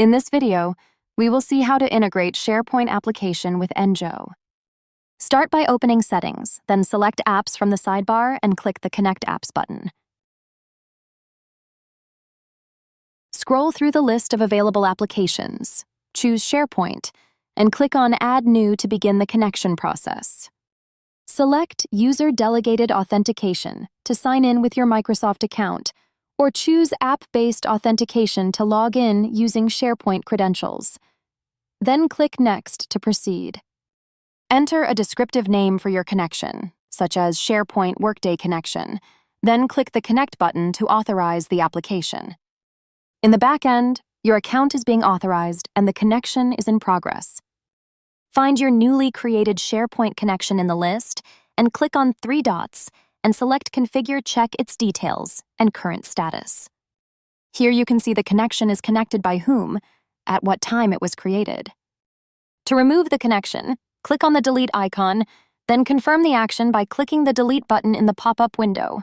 In this video, we will see how to integrate SharePoint application with Enjo. Start by opening Settings, then select Apps from the sidebar and click the Connect Apps button. Scroll through the list of available applications, choose SharePoint, and click on Add New to begin the connection process. Select User-Delegated Authentication to sign in with your Microsoft account, or choose App-Based Authentication to log in using SharePoint credentials. Then click Next to proceed. Enter a descriptive name for your connection, such as SharePoint Workday Connection, then click the Connect button to authorize the application. In the back end, your account is being authorized and the connection is in progress. Find your newly created SharePoint connection in the list and click on 3 dots and select Configure Check its details and current status. Here you can see the connection is connected by whom, at what time it was created. To remove the connection, click on the Delete icon, then confirm the action by clicking the Delete button in the pop-up window.